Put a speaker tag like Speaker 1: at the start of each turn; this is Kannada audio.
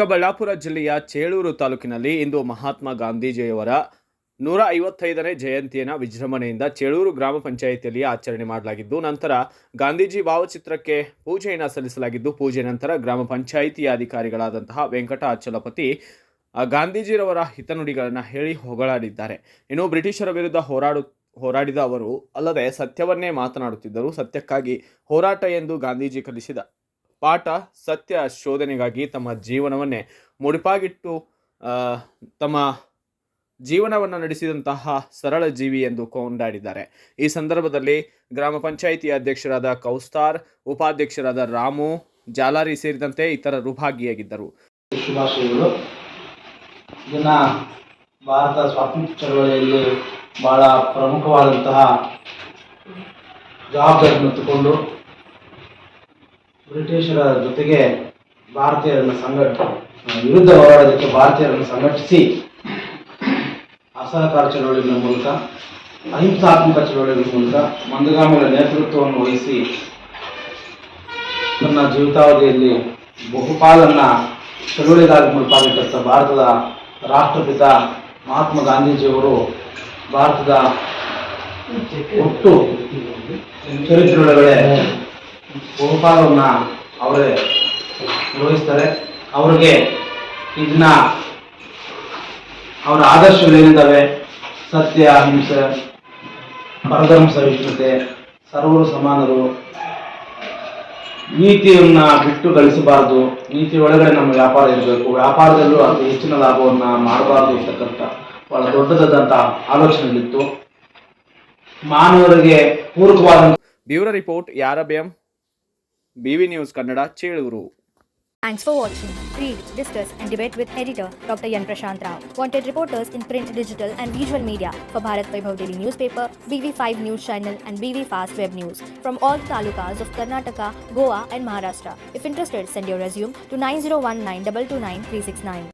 Speaker 1: ಚಿಕ್ಕಬಳ್ಳಾಪುರ ಜಿಲ್ಲೆಯ ಚೇಳೂರು ತಾಲೂಕಿನಲ್ಲಿ ಇಂದು ಮಹಾತ್ಮ ಗಾಂಧೀಜಿಯವರ 155ನೇ ಜಯಂತಿಯನ್ನು ವಿಜೃಂಭಣೆಯಿಂದ ಚೇಳೂರು ಗ್ರಾಮ ಪಂಚಾಯಿತಿಯಲ್ಲಿ ಆಚರಣೆ ಮಾಡಲಾಗಿದ್ದು, ನಂತರ ಗಾಂಧೀಜಿ ಭಾವಚಿತ್ರಕ್ಕೆ ಪೂಜೆಯನ್ನು ಸಲ್ಲಿಸಲಾಗಿದ್ದು, ಪೂಜೆ ನಂತರ ಗ್ರಾಮ ಪಂಚಾಯಿತಿಯ ಅಧಿಕಾರಿಗಳಾದಂತಹ ವೆಂಕಟ ಅಚಲಪತಿ ಗಾಂಧೀಜಿರವರ ಹಿತನುಡಿಗಳನ್ನು ಹೇಳಿ ಹೊಗಳಾಡಿದ್ದಾರೆ. ಇನ್ನು ಬ್ರಿಟಿಷರ ವಿರುದ್ಧ ಹೋರಾಡಿದ ಅವರು ಅಲ್ಲದೆ ಸತ್ಯವನ್ನೇ ಮಾತನಾಡುತ್ತಿದ್ದರು. ಸತ್ಯಕ್ಕಾಗಿ ಹೋರಾಟ ಎಂದು ಗಾಂಧೀಜಿ ಕಲಿಸಿದ ಪಾಠ ಸತ್ಯ ಶೋಧನೆಗಾಗಿ ತಮ್ಮ ಜೀವನವನ್ನೇ ಮುಡಿಪಾಗಿಟ್ಟು ತಮ್ಮ ಜೀವನವನ್ನು ನಡೆಸಿದಂತಹ ಸರಳ ಜೀವಿ ಎಂದು ಕೊಂಡಾಡಿದ್ದಾರೆ. ಈ ಸಂದರ್ಭದಲ್ಲಿ ಗ್ರಾಮ ಪಂಚಾಯಿತಿ ಅಧ್ಯಕ್ಷರಾದ ಕೌಸ್ತಾರ್, ಉಪಾಧ್ಯಕ್ಷರಾದ ರಾಮು, ಜಾಲಾರಿ ಸೇರಿದಂತೆ ಇತರರು ಭಾಗಿಯಾಗಿದ್ದರು.
Speaker 2: ಶುಭಾಶಯಗಳು. ಇದನ್ನ ಭಾರತ ಸ್ವಾತಂತ್ರ್ಯ ಚಳವಳಿಯಲ್ಲಿ ಬಹಳ ಪ್ರಮುಖವಾದಂತಹ ಜವಾಬ್ದಾರಿಯನ್ನು ತಗೊಂಡು ಬ್ರಿಟಿಷರ ಜೊತೆಗೆ ಭಾರತೀಯರನ್ನು ವಿರುದ್ಧ ಹೋರಾಡೋದಕ್ಕೆ ಭಾರತೀಯರನ್ನು ಸಂಘಟಿಸಿ ಅಸಹಕಾರ ಚಳವಳಿಗಳ ಮೂಲಕ, ಅಹಿಂಸಾತ್ಮಕ ಚಳವಳಿಗಳ ಮೂಲಕ ಮಂದಗಾಮಿಗಳ ನೇತೃತ್ವವನ್ನು ವಹಿಸಿ ತನ್ನ ಜೀವಿತಾವಧಿಯಲ್ಲಿ ಬಹುಪಾಲನ್ನ ಚಳವಳಿಗಾಗಿ ಮುಡಿಪಾಗಿಟ್ಟಂಥ ಭಾರತದ ರಾಷ್ಟ್ರಪಿತ ಮಹಾತ್ಮ ಗಾಂಧೀಜಿಯವರು ಭಾರತದ ಒಟ್ಟು ಚರಿತ್ರೆಯೊಳಗಡೆ ಬಹುಪಾಲವನ್ನು ಅವರೇ ನಿರ್ವಹಿಸ್ತಾರೆ. ಅವರಿಗೆ ಇದನ್ನ ಅವರ ಆದರ್ಶಗಳೇನಿದ್ದಾವೆ, ಸತ್ಯ, ಅಹಿಂಸೆ, ಪರಧರ್ಮ ಸಹಿಷ್ಣುತೆ, ಸರ್ವರು ಸಮಾನರು, ನೀತಿಯನ್ನು ಬಿಟ್ಟು ಗಳಿಸಬಾರದು, ನೀತಿ ಒಳಗಡೆ ನಮ್ಮ ವ್ಯಾಪಾರ ಇರಬೇಕು, ವ್ಯಾಪಾರದಲ್ಲೂ ಅತಿ ಹೆಚ್ಚಿನ ಲಾಭವನ್ನು ಮಾಡಬಾರ್ದು ಅಂತಕ್ಕಂಥ ಬಹಳ ದೊಡ್ಡದಾದಂಥ ಆಲೋಚನೆಗಳಿತ್ತು. ಮಾನವರಿಗೆ ಪೂರಕವಾದ
Speaker 1: ಬ್ಯೂರೋ ರಿಪೋರ್ಟ್ ಯಾರಬ್ಯಂ, BV news Kannada, Cheluru.
Speaker 3: Thanks for watching. Read, discuss and debate with editor Dr. Yan Prashant Rao. Wanted reporters in print, digital and visual media for Bharat Vaibhav Daily Newspaper, BV5 News Channel and BV Fast Web News from all talukas of Karnataka, Goa and Maharashtra. If interested, send your resume to 9019229369.